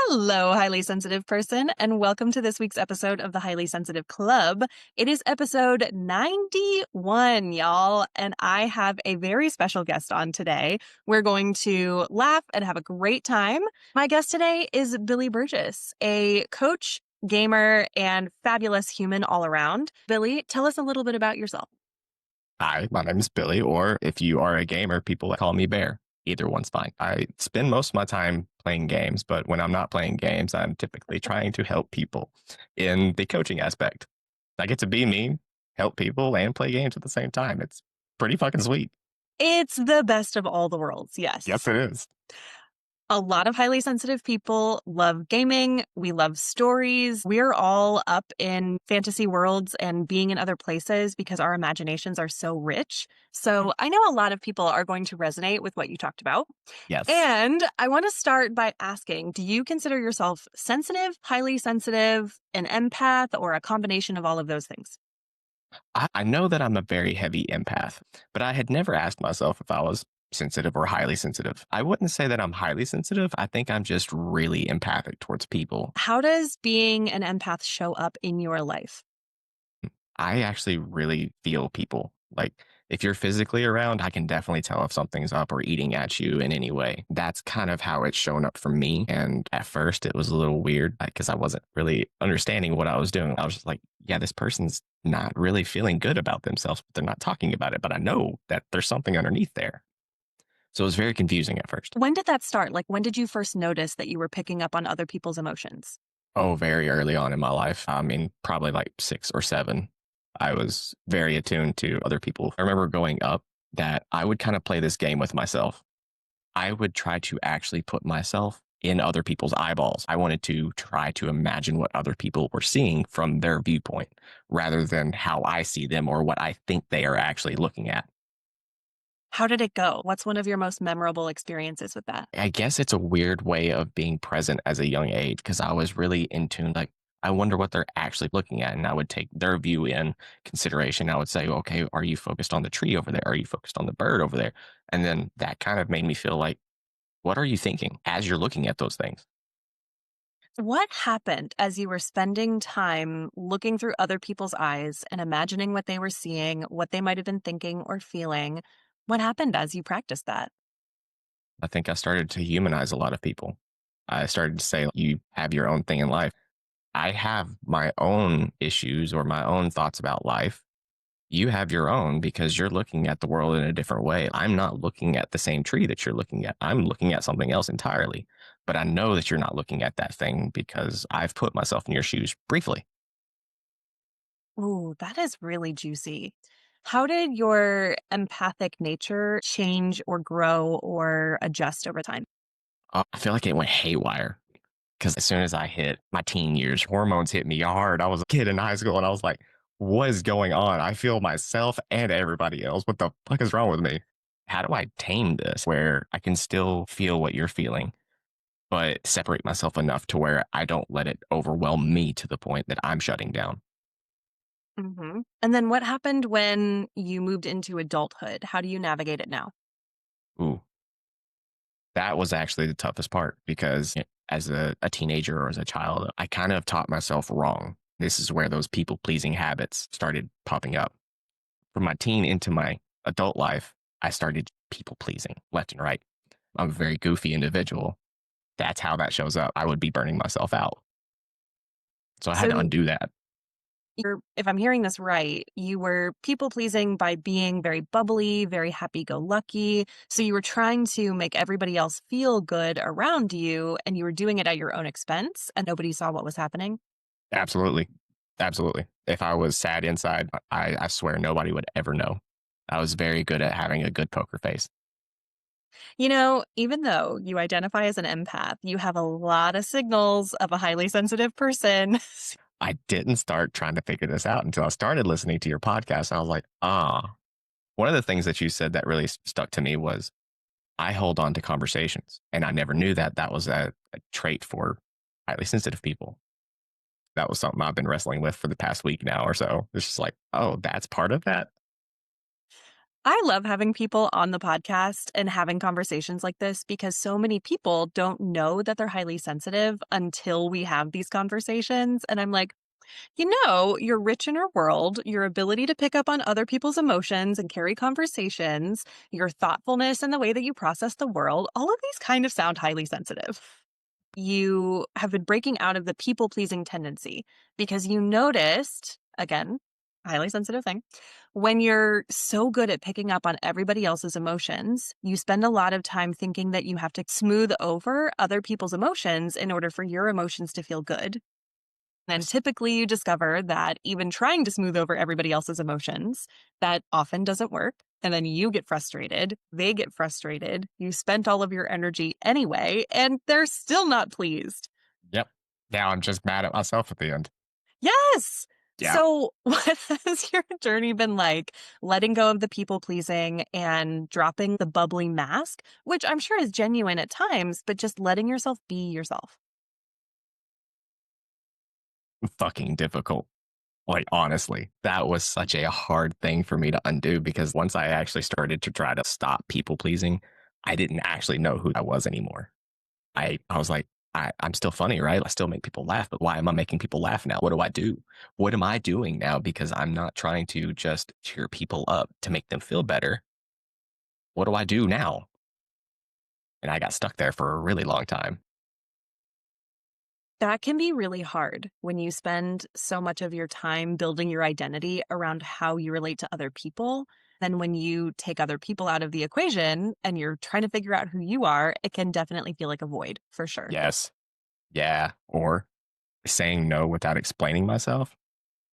Hello, highly sensitive person, and welcome to this week's episode of the Highly Sensitive Club. It is episode 91, y'all, and I have a very special guest on today. We're going to laugh and have a great time. My guest today is Billy Burgess, a coach, gamer, and fabulous human all around. Billy, tell us a little bit about yourself. Hi, my name is Billy, or if you are a gamer, people call me Bear. Either one's fine. I spend most of my time playing games, but when I'm not playing games, I'm typically trying to help people in the coaching aspect. I get to be me, help people, and play games at the same time. It's pretty fucking sweet. It's the best of all the worlds, Yes, yes. it is. A lot of highly sensitive people love gaming. We love stories. We're all up in fantasy worlds and being in other places because our imaginations are so rich. So I know a lot of people are going to resonate with what you talked about. Yes. And I want to start by asking, do you consider yourself sensitive, highly sensitive, an empath, or a combination of all of those things? I know that I'm a very heavy empath, but I had never asked myself if I was sensitive or highly sensitive. I wouldn't say that I'm highly sensitive. I think I'm just really empathic towards people. How does being an empath show up in your life? I actually really feel people. Like, if you're physically around, I can definitely tell if something's up or eating at you in any way. That's kind of how it's shown up for me. And at first, it was a little weird because I wasn't really understanding what I was doing. I was just like, yeah, this person's not really feeling good about themselves, but they're not talking about it. But I know that there's something underneath there. So it was very confusing at first. When did that start? Like, when did you first notice that you were picking up on other people's emotions? Oh, very early on in my life. I mean, probably like 6 or 7. I was very attuned to other people. I remember growing up that I would kind of play this game with myself. I would try to actually put myself in other people's eyeballs. I wanted to try to imagine what other people were seeing from their viewpoint rather than how I see them or what I think they are actually looking at. How did it go? What's one of your most memorable experiences with that? I guess it's a weird way of being present as a young age because I was really in tune. Like, I wonder what they're actually looking at. And I would take their view in consideration. I would say, okay, are you focused on the tree over there? Are you focused on the bird over there? And then that kind of made me feel like, what are you thinking as you're looking at those things? What happened as you were spending time looking through other people's eyes and imagining what they were seeing, what they might have been thinking or feeling? What happened as you practiced that? I think I started to humanize a lot of people. I started to say, you have your own thing in life. I have my own issues or my own thoughts about life. You have your own because you're looking at the world in a different way. I'm not looking at the same tree that you're looking at. I'm looking at something else entirely. But I know that you're not looking at that thing because I've put myself in your shoes briefly. Ooh, that is really juicy. How did your empathic nature change or grow or adjust over time? I feel like it went haywire because as soon as I hit my teen years, hormones hit me hard. I was a kid in high school and I was like, what is going on? I feel myself and everybody else. What the fuck is wrong with me? How do I tame this where I can still feel what you're feeling, but separate myself enough to where I don't let it overwhelm me to the point that I'm shutting down? And then what happened when you moved into adulthood? How do you navigate it now? Ooh, that was actually the toughest part because as a teenager or as a child, I kind of taught myself wrong. This is where those people pleasing habits started popping up. From my teen into my adult life, I started people pleasing left and right. I'm a very goofy individual. That's how that shows up. I would be burning myself out. So I had to So undo that. if I'm hearing this right, you were people pleasing by being very bubbly, very happy go lucky. So you were trying to make everybody else feel good around you and you were doing it at your own expense and nobody saw what was happening. Absolutely. Absolutely. If I was sad inside, I swear nobody would ever know. I was very good at having a good poker face. You know, even though you identify as an empath, you have a lot of signals of a highly sensitive person. I didn't start trying to figure this out until I started listening to your podcast. I was like, ah. One of the things that you said that really stuck to me was I hold on to conversations. And I never knew that that was a trait for highly sensitive people. That was something I've been wrestling with for the past week now or so. It's just like, oh, that's part of that. I love having people on the podcast and having conversations like this because so many people don't know that they're highly sensitive until we have these conversations. And I'm like, you're rich in your world, your ability to pick up on other people's emotions and carry conversations, your thoughtfulness and the way that you process the world, all of these kind of sound highly sensitive. You have been breaking out of the people pleasing tendency because you noticed, again, highly sensitive thing, when you're so good at picking up on everybody else's emotions, you spend a lot of time thinking that you have to smooth over other people's emotions in order for your emotions to feel good. And Yes. typically you discover that even trying to smooth over everybody else's emotions, that often doesn't work. And then you get frustrated, they get frustrated, you spent all of your energy anyway, and they're still not pleased. Yep. Now I'm just mad at myself at the end. Yes. Yeah. So, what has your journey been like letting go of the people pleasing and dropping the bubbly mask, which I'm sure is genuine at times, but just letting yourself be yourself? Fucking difficult. Like, honestly, that was such a hard thing for me to undo because once I actually started to try to stop people pleasing, I didn't actually know who I was anymore. I was like, I'm still funny, right? I still make people laugh, but why am I making people laugh now? What do I do? What am I doing now? Because I'm not trying to just cheer people up to make them feel better. What do I do now? And I got stuck there for a really long time. That can be really hard when you spend so much of your time building your identity around how you relate to other people. Then, when you take other people out of the equation and you're trying to figure out who you are, it can definitely feel like a void for sure. Yes. Yeah. Or saying no without explaining myself.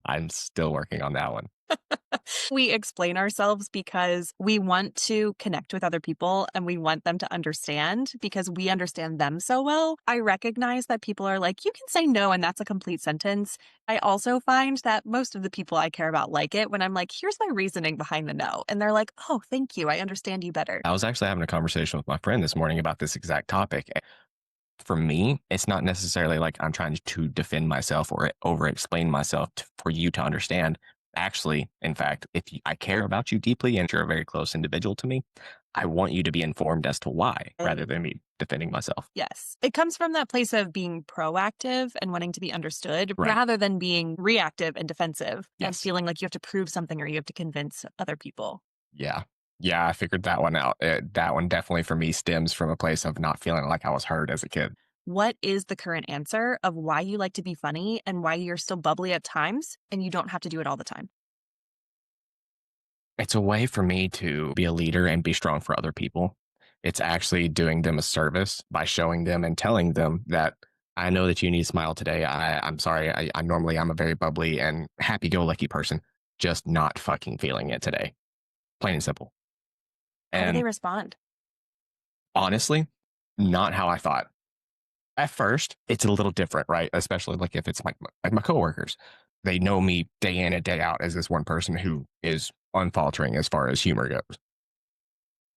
I'm still working on that one. We explain ourselves because we want to connect with other people and we want them to understand because we understand them so well. I recognize that people are like, you can say no, and that's a complete sentence. I also find that most of the people I care about like it when I'm like, here's my reasoning behind the no. And they're like, oh, thank you. I understand you better. I was actually having a conversation with my friend this morning about this exact topic. For me, it's not necessarily like I'm trying to defend myself or over explain myself for you to understand. Actually, in fact, if I care about you deeply and you're a very close individual to me, I want you to be informed as to why rather And than me defending myself. yes, it comes from that place of being proactive and wanting to be understood Right. rather than being reactive and defensive and Yes. feeling like you have to prove something or you have to convince other people. Yeah. Yeah. I figured that one out. That one definitely for me stems from a place of not feeling like I was heard as a kid. What is the current answer of why you like to be funny and why you're still bubbly at times and you don't have to do it all the time? It's a way for me to be a leader and be strong for other people. It's actually doing them a service by showing them and telling them that I know that you need a smile today. I'm sorry. I normally I'm a very bubbly and happy go lucky person, just not fucking feeling it today. Plain and simple. How do they And respond? honestly, not how I thought. At first, it's a little different, right? Especially like if it's like my coworkers. They know me day in and day out as this one person who is unfaltering as far as humor goes.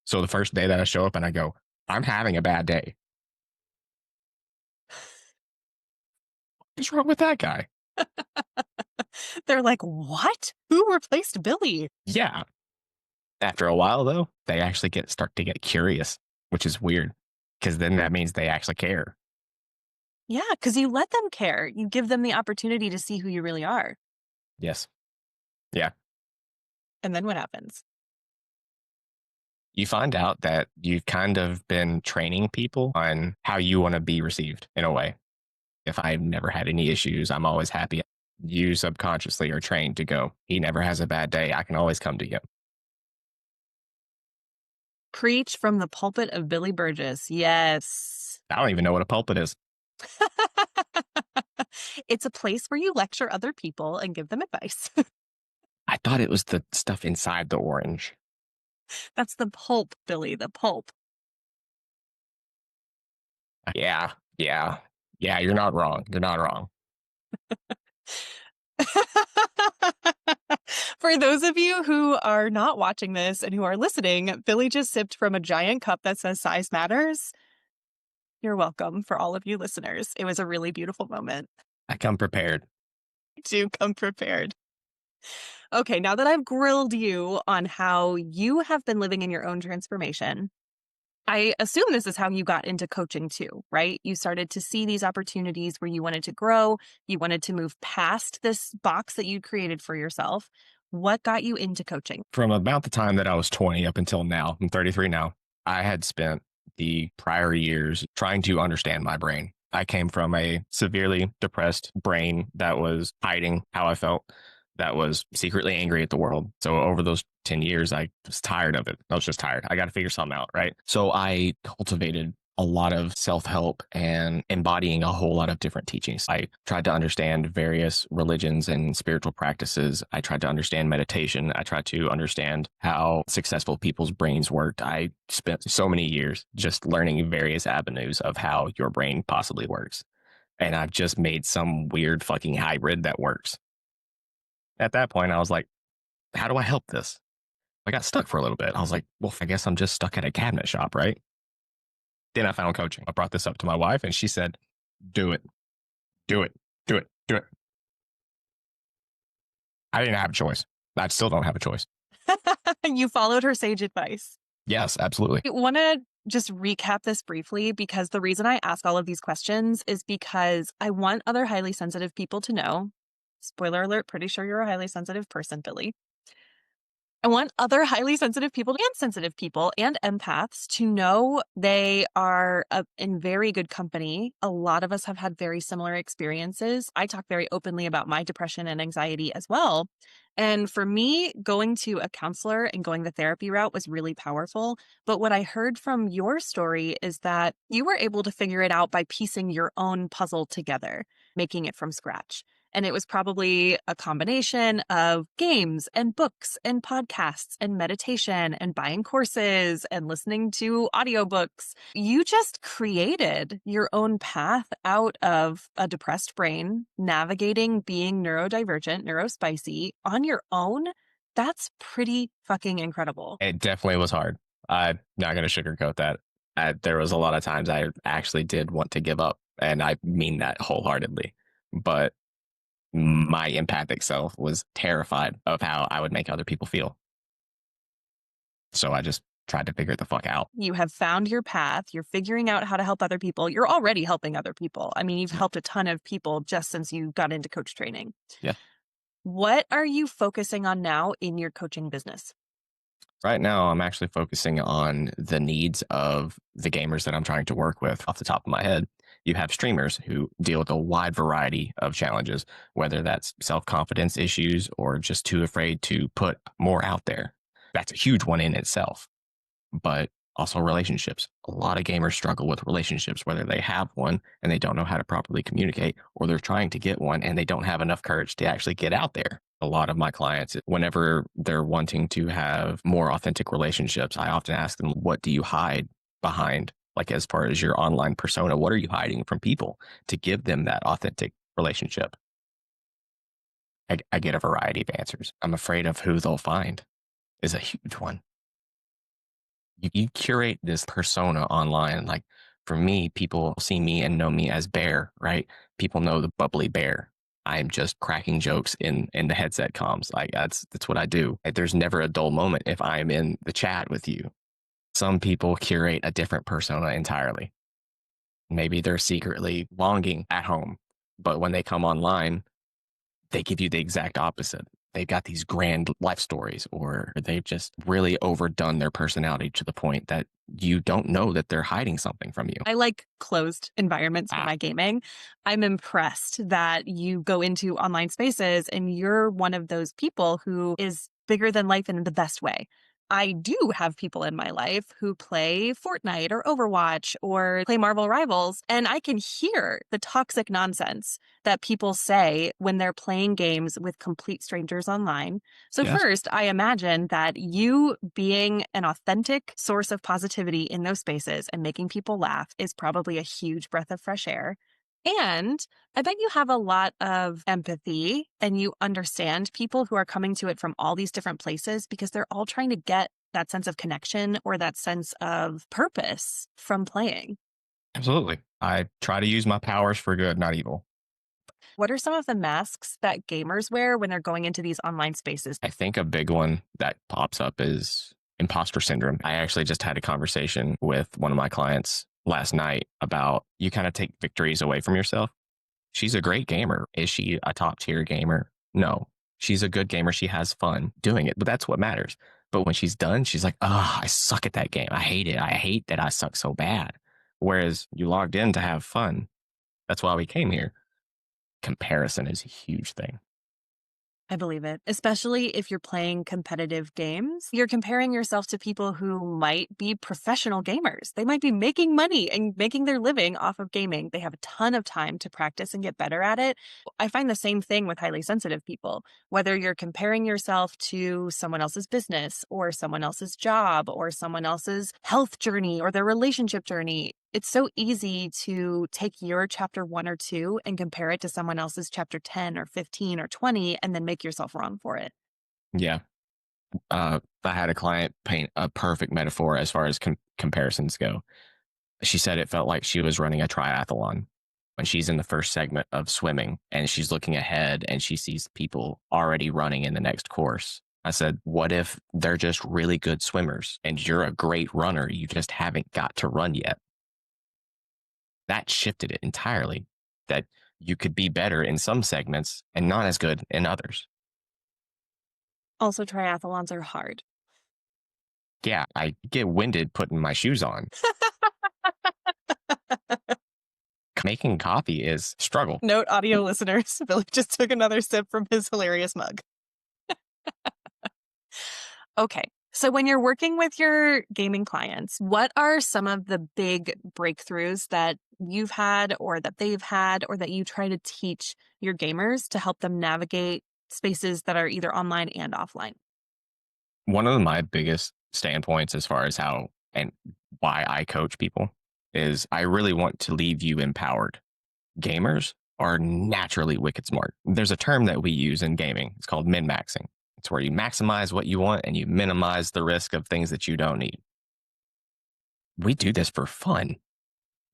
So the first day that I show up and I go, I'm having a bad day. What's wrong with that guy? They're like, "What? Who replaced Billy?" Yeah. After a while, though, they actually start to get curious, which is weird because then that means they actually care. Yeah, because you let them care. You give them the opportunity to see who you really are. Yes. Yeah. And then what happens? You find out that you've kind of been training people on how you want to be received in a way. If I've never had any issues, I'm always happy. You subconsciously are trained to go, he never has a bad day. I can always come to him. Preach from the pulpit of Billy Burgess. Yes. I don't even know what a pulpit is. It's a place where you lecture other people and give them advice. I thought it was the stuff inside the orange. That's the pulp, Billy, the pulp. Yeah. Yeah. Yeah. You're not wrong. You're not wrong. For those of you who are not watching this and who are listening, Billy just sipped from a giant cup that says size matters. You're welcome for all of you listeners. It was a really beautiful moment. I come prepared. Do come prepared. Okay, now that I've grilled you on how you have been living in your own transformation, I assume this is how you got into coaching too, right? You started to see these opportunities where you wanted to grow, you wanted to move past this box that you created for yourself. What got you into coaching? From about the time that I was 20 up until now, I'm 33 now, I had spent the prior years trying to understand my brain. I came from a severely depressed brain that was hiding how I felt, that was secretly angry at the world. So over those 10 years, I was tired of it. I was just tired. I got to figure something out, right? So I cultivated a lot of self help and embodying a whole lot of different teachings. I tried to understand various religions and spiritual practices. I tried to understand meditation. I tried to understand how successful people's brains worked. I spent so many years just learning various avenues of how your brain possibly works. And I've just made some weird fucking hybrid that works. At that point, I was like, how do I help this? I got stuck for a little bit. I was like, well, I guess I'm just stuck at a cabinet shop, right? Then I found coaching. I brought this up to my wife and she said, do it, do it, do it, do it. I didn't have a choice. I still don't have a choice. You followed her sage advice. Yes, absolutely. I want to just recap this briefly because the reason I ask all of these questions is because I want other highly sensitive people to know. Spoiler alert, pretty sure you're a highly sensitive person, Billy. I want other highly sensitive people and empaths to know they are in very good company. A lot of us have had very similar experiences. I talk very openly about my depression and anxiety as well. And for me, going to a counselor and going the therapy route was really powerful. But what I heard from your story is that you were able to figure it out by piecing your own puzzle together, making it from scratch. And it was probably a combination of games and books and podcasts and meditation and buying courses and listening to audiobooks. You just created your own path out of a depressed brain, navigating being neurodivergent, neurospicy on your own. That's pretty fucking incredible. It definitely was hard. I'm not going to sugarcoat that. There was a lot of times I actually did want to give up, and I mean that wholeheartedly. But my empathic self was terrified of how I would make other people feel. So I just tried to figure it the fuck out. You have found your path. You're figuring out how to help other people. You're already helping other people. I mean, you've helped a ton of people just since you got into coach training. Yeah. What are you focusing on now in your coaching business? Right now, I'm actually focusing on the needs of the gamers that I'm trying to work with. Off the top of my head, you have streamers who deal with a wide variety of challenges, whether that's self confidence issues or just too afraid to put more out there. That's a huge one in itself, but also relationships. A lot of gamers struggle with relationships, whether they have one and they don't know how to properly communicate, or they're trying to get one and they don't have enough courage to actually get out there. A lot of my clients, whenever they're wanting to have more authentic relationships, I often ask them, what do you hide behind? Like, as far as your online persona, what are you hiding from people to give them that authentic relationship? I get a variety of answers. I'm afraid of who they'll find is a huge one. You curate this persona online. Like, for me, people see me and know me as Bear, right? People know the bubbly Bear. I'm just cracking jokes in the headset comms. Like, that's what I do. Like, there's never a dull moment if I'm in the chat with you. Some people curate a different persona entirely. Maybe they're secretly longing at home, but when they come online, they give you the exact opposite. They've got these grand life stories, or they've just really overdone their personality to the point that you don't know that they're hiding something from you. I like closed environments for Ah, my gaming. I'm impressed that you go into online spaces and you're one of those people who is bigger than life in the best way. I do have people in my life who play Fortnite or Overwatch or play Marvel Rivals, and I can hear the toxic nonsense that people say when they're playing games with complete strangers online. So, yes. first, I imagine that you being an authentic source of positivity in those spaces and making people laugh is probably a huge breath of fresh air. And I bet you have a lot of empathy and you understand people who are coming to it from all these different places because they're all trying to get that sense of connection or that sense of purpose from playing. Absolutely. I try to use my powers for good, not evil. What are some of the masks that gamers wear when they're going into these online spaces? I think a big one that pops up is imposter syndrome. I actually just had a conversation with one of my clients last night about you kind of take victories away from yourself. She's a great gamer. Is she a top tier gamer? No. She's a good gamer. She has fun doing it, but that's what matters. But when she's done, she's like, oh, I suck at that game. I hate it. I hate that I suck so bad. Whereas you logged in to have fun. That's why we came here. Comparison is a huge thing. I believe it, especially if you're playing competitive games. You're comparing yourself to people who might be professional gamers. They might be making money and making their living off of gaming. They have a ton of time to practice and get better at it. I find the same thing with highly sensitive people. Whether you're comparing yourself to someone else's business or someone else's job or someone else's health journey or their relationship journey, it's so easy to take your chapter 1 or 2 and compare it to someone else's chapter 10 or 15 or 20 and then make yourself wrong for it. Yeah. I had a client paint a perfect metaphor as far as comparisons go. She said it felt like she was running a triathlon when she's in the first segment of swimming and she's looking ahead and she sees people already running in the next course. I said, what if they're just really good swimmers and you're a great runner? You just haven't got to run yet. That shifted it entirely, that you could be better in some segments and not as good in others. Also, triathlons are hard. Yeah, I get winded putting my shoes on. Making coffee is struggle. Note audio listeners, Billy just took another sip from his hilarious mug. Okay. So when you're working with your gaming clients, what are some of the big breakthroughs that you've had or that they've had or that you try to teach your gamers to help them navigate spaces that are either online and offline? One of my biggest standpoints as far as how and why I coach people is I really want to leave you empowered. Gamers are naturally wicked smart. There's a term that we use in gaming. It's called min maxing. It's where you maximize what you want and you minimize the risk of things that you don't need. We do this for fun.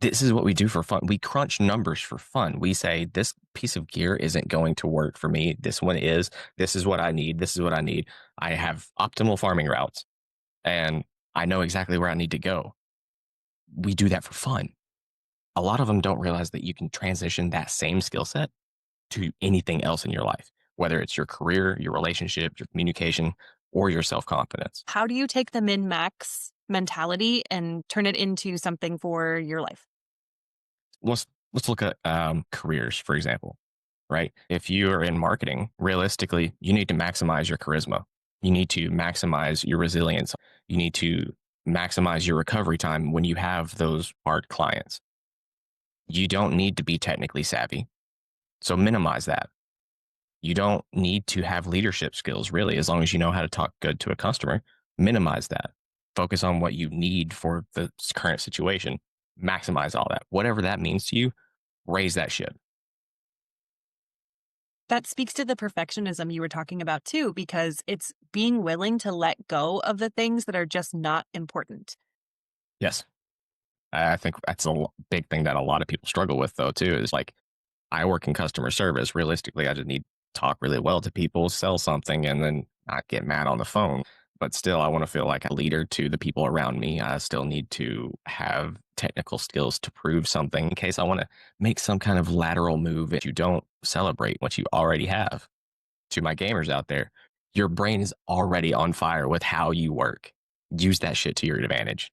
This is what we do for fun. We crunch numbers for fun. We say, this piece of gear isn't going to work for me. This one is. This is what I need. This is what I need. I have optimal farming routes and I know exactly where I need to go. We do that for fun. A lot of them don't realize that you can transition that same skill set to anything else in your life, whether it's your career, your relationship, your communication, or your self confidence. How do you take the min max mentality and turn it into something for your life? Let's look at careers, for example, right? If you are in marketing, realistically, you need to maximize your charisma. You need to maximize your resilience. You need to maximize your recovery time when you have those hard clients. You don't need to be technically savvy. So minimize that. You don't need to have leadership skills, really, as long as you know how to talk good to a customer. Minimize that. Focus on what you need for the current situation. Maximize all that. Whatever that means to you, raise that shit. That speaks to the perfectionism you were talking about too, because it's being willing to let go of the things that are just not important. Yes. I think that's a big thing that a lot of people struggle with, though, too, is like, I work in customer service. Realistically, I just need to talk really well to people, sell something, and then not get mad on the phone. But still, I want to feel like a leader to the people around me. I still need to have technical skills to prove something in case I want to make some kind of lateral move that you don't celebrate what you already have. To my gamers out there, your brain is already on fire with how you work. Use that shit to your advantage.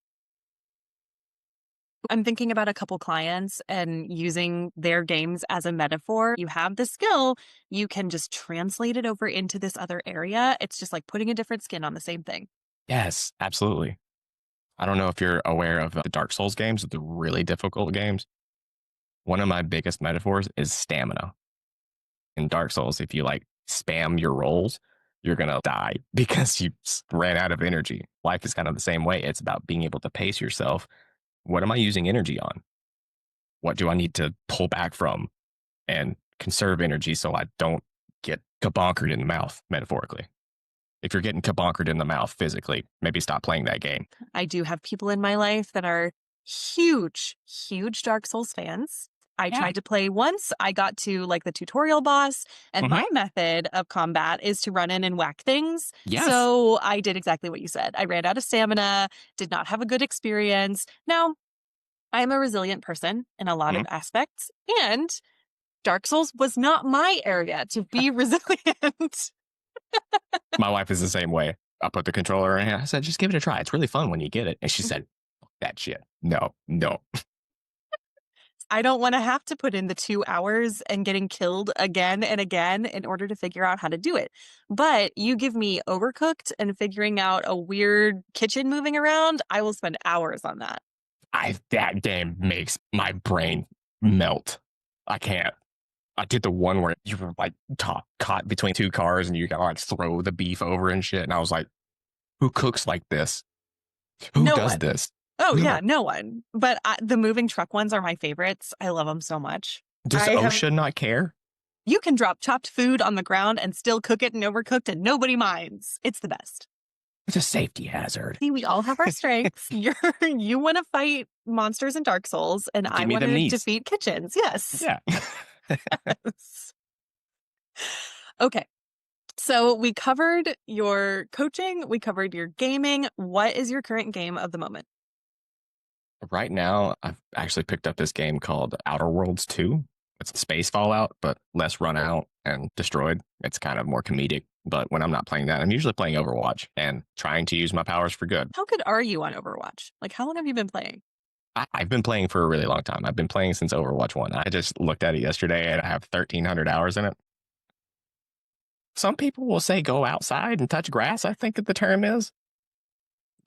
I'm thinking about a couple clients and using their games as a metaphor. You have the skill, you can just translate it over into this other area. It's just like putting a different skin on the same thing. Yes, absolutely. I don't know if you're aware of the Dark Souls games, the really difficult games. One of my biggest metaphors is stamina. In Dark Souls, if you like spam your rolls, you're going to die because you ran out of energy. Life is kind of the same way. It's about being able to pace yourself. What am I using energy on? What do I need to pull back from and conserve energy so I don't get kabonkered in the mouth, metaphorically? If you're getting kabonkered in the mouth physically, maybe stop playing that game. I do have people in my life that are huge, huge Dark Souls fans. I Yeah. tried to play once. I got to like the tutorial boss, and my Hmm. method of combat is to run in and whack things. Yes. So I did exactly what you said. I ran out of stamina, did not have a good experience. Now, I am a resilient person in a lot of Mhm. aspects, and Dark Souls was not my area to be resilient. My wife is the same way. I put the controller in. I said, just give it a try. It's really fun when you get it. And she said, "Fuck that shit. No, no." I don't want to have to put in the 2 hours and getting killed again and again in order to figure out how to do it. But you give me Overcooked and figuring out a weird kitchen moving around, I will spend hours on that. That game makes my brain melt. I can't. I did the one where you were like caught between two cars and you gotta like throw the beef over and shit. And I was like, who cooks like this? Who No does one. this? Oh, yeah, No. no one. But the moving truck ones are my favorites. I love them so much. Does I have OSHA not care? You can drop chopped food on the ground and still cook it and overcooked and nobody minds. It's the best. It's a safety hazard. See, we all have our strengths. You want to fight monsters in Dark Souls, and I Give me want them to knees. defeat kitchens. Yes. Yeah. Okay. So we covered your coaching, we covered your gaming. What is your current game of the moment? Right now, I've actually picked up this game called Outer Worlds 2. It's space Fallout, but less run out and destroyed. It's kind of more comedic. But when I'm not playing that, I'm usually playing Overwatch and trying to use my powers for good. How good are you on Overwatch? Like, how long have you been playing? I've been playing for a really long time. I've been playing since Overwatch 1. I just looked at it yesterday and I have 1,300 hours in it. Some people will say go outside and touch grass, I think that the term is.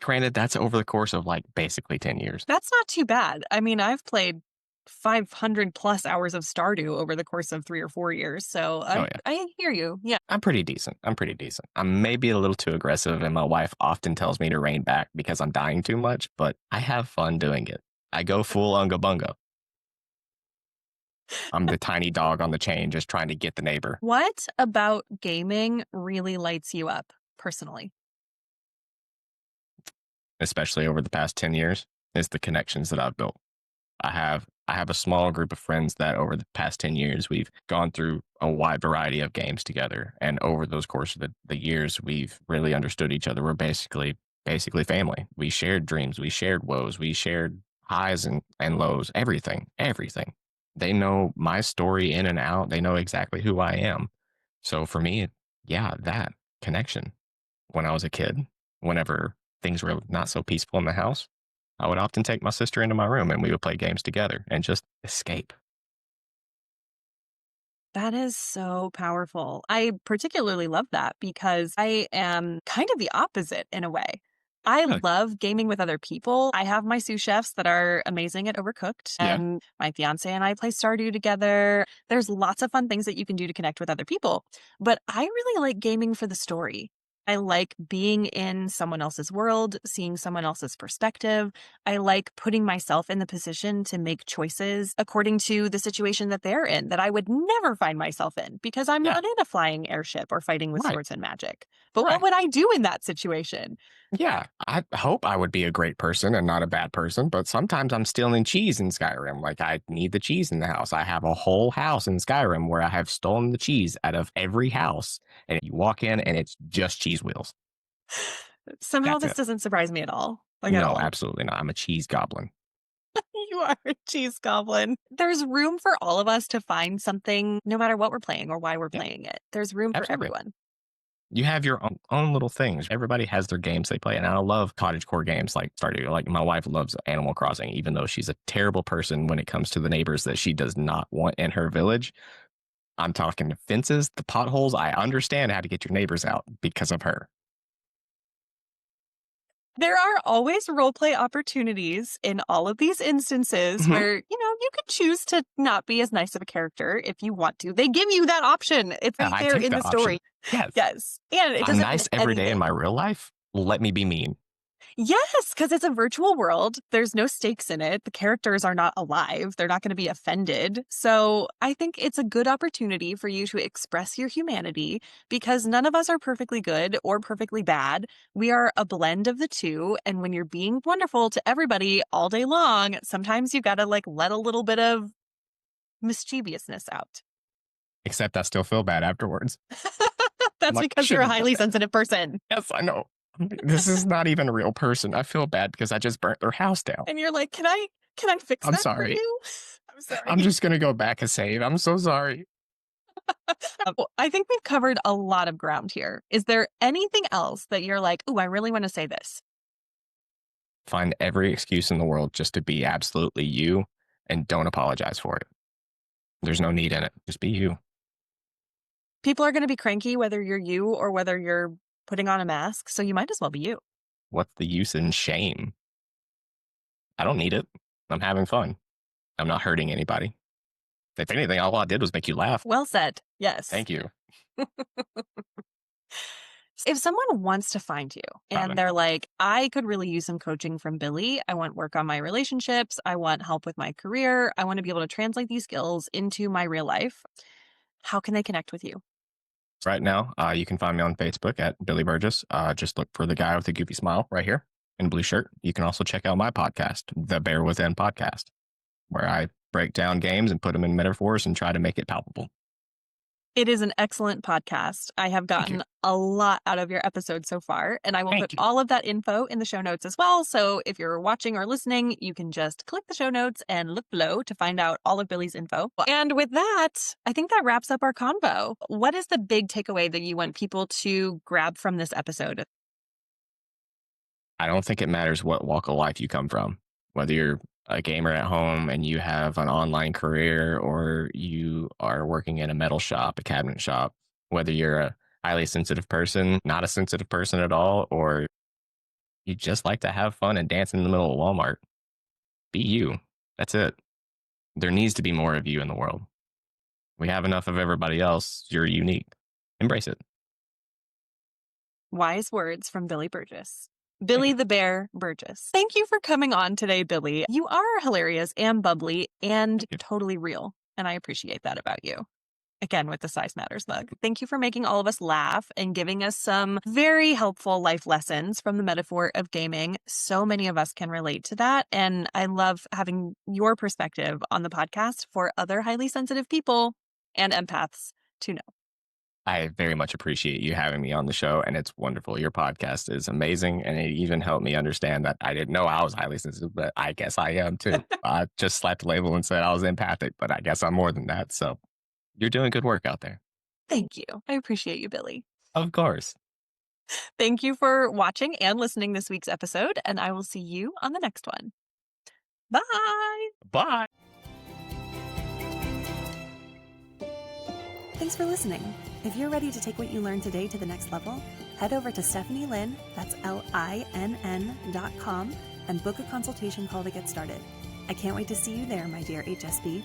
Granted, that's over the course of like basically 10 years. That's not too bad. I mean, I've played 500 plus hours of Stardew over the course of 3 or 4 years. So Oh, I, yeah. I hear you. Yeah. I'm pretty decent. I'm pretty decent. I'm maybe a little too aggressive, and my wife often tells me to rein back because I'm dying too much, but I have fun doing it. I go full unga bunga. I'm the tiny dog on the chain just trying to get the neighbor, What about gaming really lights you up personally? especially over the past 10 years, is the connections that I've built. I have a small group of friends that over the past 10 years we've gone through a wide variety of games together, and over those course of the years we've really understood each other. We're basically family. We shared dreams, we shared woes, we shared highs and lows, everything. They know my story in and out. They know exactly who I am. So for me, yeah, that connection. When I was a kid, whenever things were not so peaceful in the house, I would often take my sister into my room and we would play games together and just escape. That is so powerful. I particularly love that because I am kind of the opposite in a way. I Really? love gaming with other people. I have my sous chefs that are amazing at Overcooked, Yeah. and my fiance and I play Stardew together. There's lots of fun things that you can do to connect with other people. But I really like gaming for the story. I like being in someone else's world, seeing someone else's perspective. I like putting myself in the position to make choices according to the situation that they're in that I would never find myself in because I'm Yeah. not in a flying airship or fighting with Right. swords and magic. But what Right. would I do in that situation? Yeah. I hope I would be a great person and not a bad person, but sometimes I'm stealing cheese in Skyrim. Like I need the cheese in the house. I have a whole house in Skyrim where I have stolen the cheese out of every house. And you walk in and it's just cheese wheels. Somehow That's this it. doesn't surprise me at all. Like at No, all. absolutely not. I'm a cheese goblin. You are a cheese goblin. There's room for all of us to find something no matter what we're playing or why we're Yeah, playing it. There's room for absolutely. everyone. You have your own little things. Everybody has their games they play. And I love cottagecore games like Stardew. Like my wife loves Animal Crossing, even though she's a terrible person when it comes to the neighbors that she does not want in her village. I'm talking the fences, the potholes. I understand how to get your neighbors out because of her. There are always role play opportunities in all of these instances Mhm. where, you could choose to not be as nice of a character if you want to. They give you that option. It's Yeah, right I there take in the the option. story. Yes. Yes. And it I'm doesn't mean nice every day in anything. my real life. Let me be mean. Yes, because it's a virtual world. There's no stakes in it. The characters are not alive. They're not going to be offended. So I think it's a good opportunity for you to express your humanity because none of us are perfectly good or perfectly bad. We are a blend of the two. And when you're being wonderful to everybody all day long, sometimes you got to like let a little bit of mischievousness out. Except I still feel bad afterwards. I'm That's like, I because you're a shouldn't have done highly that. sensitive person. Yes, I know. This is not even a real person. I feel bad because I just burnt their house down. And you're like, can I fix I'm that for sorry. you? I'm I'm sorry. just going to go back and save. I'm so sorry. Well, I think we've covered a lot of ground here. Is there anything else that you're like, oh, I really want to say this? Find every excuse in the world just to be absolutely you and don't apologize for it. There's no need in it. Just be you. People are going to be cranky whether you're you or whether you're putting on a mask. So you might as well be you. What's the use in shame? I don't need it. I'm having fun. I'm not hurting anybody. If anything, all I did was make you laugh. Well said. Yes. Thank you. If someone wants to find you Not and they're enough. like, I could really use some coaching from Billy. I want work on my relationships. I want help with my career. I want to be able to translate these skills into my real life. How can they connect with you? Right now, you can find me on Facebook at Billy Burgess. Just look for the guy with the goofy smile right here in blue shirt. You can also check out my podcast, The Bear Within Podcast, where I break down games and put them in metaphors and try to make it palpable. It is an excellent podcast. I have Thank you. gotten a lot out of your episode so far, and I will put Thank you. all of that info in the show notes as well. So if you're watching or listening, you can just click the show notes and look below to find out all of Billy's info. And with that, I think that wraps up our convo. What is the big takeaway that you want people to grab from this episode? I don't think it matters what walk of life you come from, whether you're a gamer at home and you have an online career or you are working in a metal shop, a cabinet shop, whether you're a highly sensitive person, not a sensitive person at all, or you just like to have fun and dance in the middle of Walmart. Be you. That's it. There needs to be more of you in the world. We have enough of everybody else. You're unique. Embrace it. Wise words from Billy Burgess. Thank Billy you. the Bear Burgess. Thank you for coming on today, Billy. You are hilarious and bubbly and Thank you. totally real. And I appreciate that about you. Again, with the Size Matters mug. Thank you for making all of us laugh and giving us some very helpful life lessons from the metaphor of gaming. So many of us can relate to that. And I love having your perspective on the podcast for other highly sensitive people and empaths to know. I very much appreciate you having me on the show, and it's wonderful. Your podcast is amazing, and it even helped me understand that I didn't know I was highly sensitive, but I guess I am too. I just slapped a label and said I was empathic, but I guess I'm more than that. So you're doing good work out there. Thank you. I appreciate you, Billy. Of course. Thank you for watching and listening this week's episode, and I will see you on the next one. Bye. Bye. Thanks for listening. If you're ready to take what you learned today to the next level, head over to Stephanie Lynn, that's LINN.com, and book a consultation call to get started. I can't wait to see you there, my dear HSP.